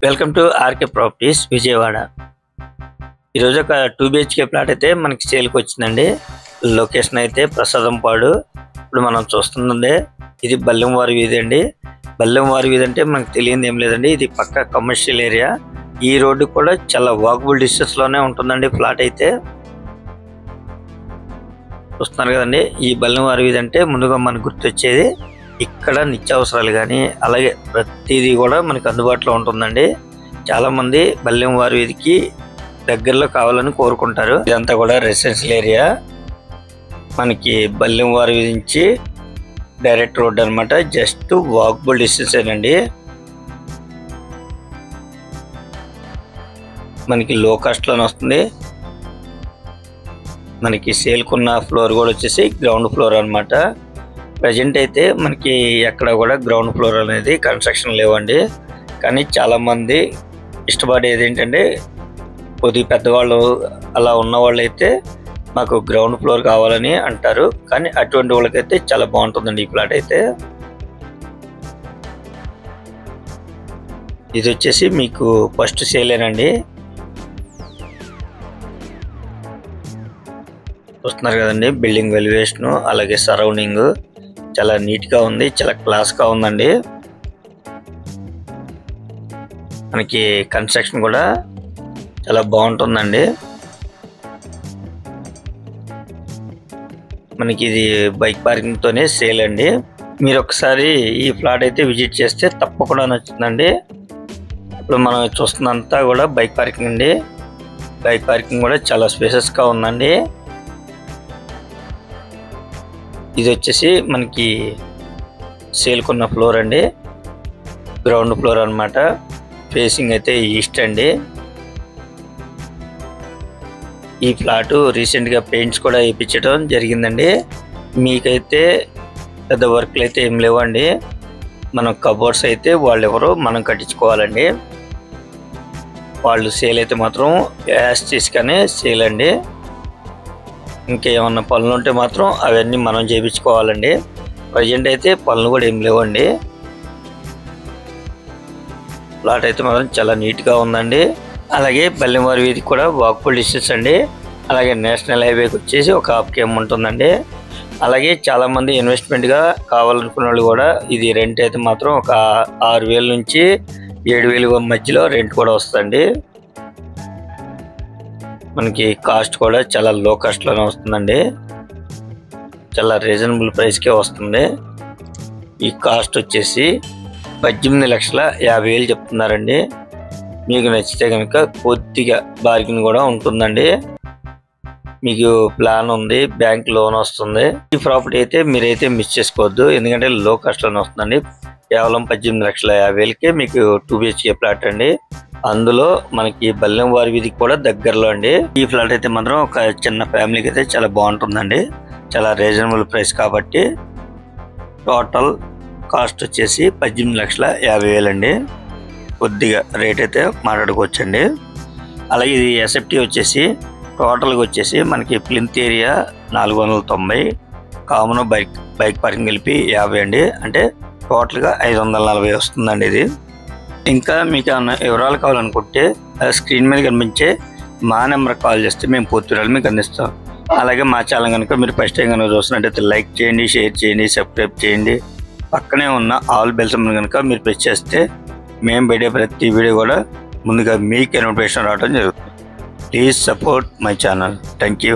Welcome to RK properties Vijayawada. ఈరోజు ఒక 2 BHK plot అయితే మనకి సేల్కి వచ్చిందండి. లొకేషన్ అయితే ప్రసాదంపాడు. ఇప్పుడు మనం చూస్తుంది ఇది బల్లెంవారి వీధి అండి. బల్లెంవారి వీధి అంటే మనకు తెలియదు ఏం లేదండి, ఇది పక్క కమర్షియల్ ఏరియా. ఈ రోడ్డు కూడా చాలా వాకబుల్ డిస్టెన్స్ లోనే ఉంటుందండి ప్లాట్ అయితే. చూస్తున్నారు కదండి, ఈ బల్లెంవారి వీధి అంటే ముందుగా మనకు గుర్తొచ్చేది ఇక్కడ నిత్యావసరాలు కానీ అలాగే ప్రతిదీ కూడా మనకు అందుబాటులో ఉంటుందండి. చాలా మంది బల్లెంవారి వీధికి దగ్గరలో కావాలని కోరుకుంటారు. ఇదంతా కూడా రెసిడెన్షియల్ ఏరియా. మనకి బల్లెంవారి వీధి నుంచి డైరెక్ట్ రోడ్ అనమాట. జస్ట్ వాకబుల్ డిస్టెన్స్ ఏనండి. మనకి లో కాస్ట్ లోనే వస్తుంది. మనకి సేల్కున్న ఫ్లోర్ కూడా వచ్చేసి గ్రౌండ్ ఫ్లోర్ అనమాట. ప్రజెంట్ అయితే మనకి ఎక్కడ కూడా గ్రౌండ్ ఫ్లోర్ అనేది కన్స్ట్రక్షన్ లేవండి. కానీ చాలామంది ఇష్టపడేది ఏంటంటే కొద్ది పెద్దవాళ్ళు అలా ఉన్నవాళ్ళు అయితే మాకు గ్రౌండ్ ఫ్లోర్ కావాలని అంటారు. కానీ అటువంటి వాళ్ళకైతే చాలా బాగుంటుందండి ఈ ప్లాట్ అయితే. ఇది వచ్చేసి మీకు ఫస్ట్ సేలేనండి. చూస్తున్నారు కదండి, బిల్డింగ్ వెలివేషన్ అలాగే సరౌండింగ్ చాలా నీట్ గా ఉంది, చాలా క్లాస్ గా ఉందండి. మనకి కన్స్ట్రక్షన్ కూడా చాలా బాగుంటుందండి. మనకి ఇది బైక్ పార్కింగ్ తోనే సేల్ అండి. మీరు ఒకసారి ఈ ఫ్లాట్ అయితే విజిట్ చేస్తే తప్పకుండా నచ్చుతుందండి. ఇప్పుడు మనం చూస్తున్నంతా కూడా బైక్ పార్కింగ్ అండి. బైక్ పార్కింగ్ కూడా చాలా స్పేసెస్ గా ఉందండి. ఇది వచ్చేసి మనకి సేల్కున్న ఫ్లోర్ అండి, గ్రౌండ్ ఫ్లోర్ అన్నమాట. ఫేసింగ్ అయితే ఈస్ట్ అండి. ఈ ఫ్లాట్ రీసెంట్గా పెయింట్స్ కూడా వేయించడం జరిగిందండి. మీకైతే పెద్ద వర్క్లు అయితే ఏం లేవండి. మనం కబోర్డ్స్ అయితే వాళ్ళు ఎవరో మనం కట్టించుకోవాలండి. వాళ్ళు సేల్ అయితే మాత్రం యాస్ తీసుకనే సేల్ అండి. ఇంకేమన్నా పనులు ఉంటే మాత్రం అవన్నీ మనం చేయించుకోవాలండి. ప్రజెంట్ అయితే పనులు కూడా ఏం లేవండి. ప్లాట్ అయితే మాత్రం చాలా నీట్గా ఉందండి. అలాగే బల్లెంవారి వీధి కూడా వాకబుల్ డిస్టెన్స్ అండి. అలాగే నేషనల్ హైవేకి వచ్చేసి ఒక 1/2 km ఉంటుందండి. అలాగే చాలామంది ఇన్వెస్ట్మెంట్గా కావాలనుకున్న వాళ్ళు కూడా ఇది రెంట్ అయితే మాత్రం ఒక 6,000 నుంచి 7,000 మధ్యలో రెంట్ కూడా వస్తుందండి. మనకి కాస్ట్ కూడా చాలా లో కాస్ట్ లోనే వస్తుందండి. చాలా రీజనబుల్ ప్రైస్కే వస్తుంది. ఈ కాస్ట్ వచ్చేసి 18,50,000 చెప్తున్నారండి. మీకు నచ్చితే కనుక కొద్దిగా బార్గెన్ కూడా ఉంటుందండి. మీకు ప్లాన్ ఉంది, బ్యాంక్ లోన్ వస్తుంది. ఈ ప్రాపర్టీ అయితే మీరైతే మిస్ చేసుకోవద్దు, ఎందుకంటే లో కాస్ట్ లోనే వస్తుందండి. కేవలం 18,50,000కే మీకు 2 BHK ప్లాట్ అండి. అందులో మనకి బల్లెంవారి వీధికి కూడా దగ్గరలో అండి. ఈ ఫ్లాట్ అయితే మాత్రం ఒక చిన్న ఫ్యామిలీకి అయితే చాలా బాగుంటుందండి. చాలా రీజనబుల్ ప్రైస్ కాబట్టి టోటల్ కాస్ట్ వచ్చేసి 18,50,000 అండి. కొద్దిగా రేట్ అయితే మాట్లాడుకోవచ్చండి. అలాగే ఇది ఎస్ఎఫ్టీ వచ్చేసి టోటల్గా వచ్చేసి మనకి plinth area 490, common bike parking కలిపి 50 అండి. అంటే టోటల్గా 540 వస్తుందండి ఇది. ఇంకా మీకు ఏమన్నా వివరాలు కావాలనుకుంటే స్క్రీన్ మీద కనిపించే మా నెంబర్ కాల్ చేస్తే మేము పూర్తి వివరాలు మీకు అందిస్తాం. అలాగే మా ఛానల్ కనుక మీరు ఫస్ట్ టైం కనుక చూస్తున్నట్టయితే లైక్ చేయండి, షేర్ చేయండి, సబ్స్క్రైబ్ చేయండి. పక్కనే ఉన్న ఆల్ బెల్ సింబల్ కనుక మీరు ప్రెస్ చేస్తే మేము పెట్టే ప్రతి వీడియో కూడా ముందుగా మీకు నోటిఫికేషన్ రావడం జరుగుతుంది. Please support my channel. Thank you.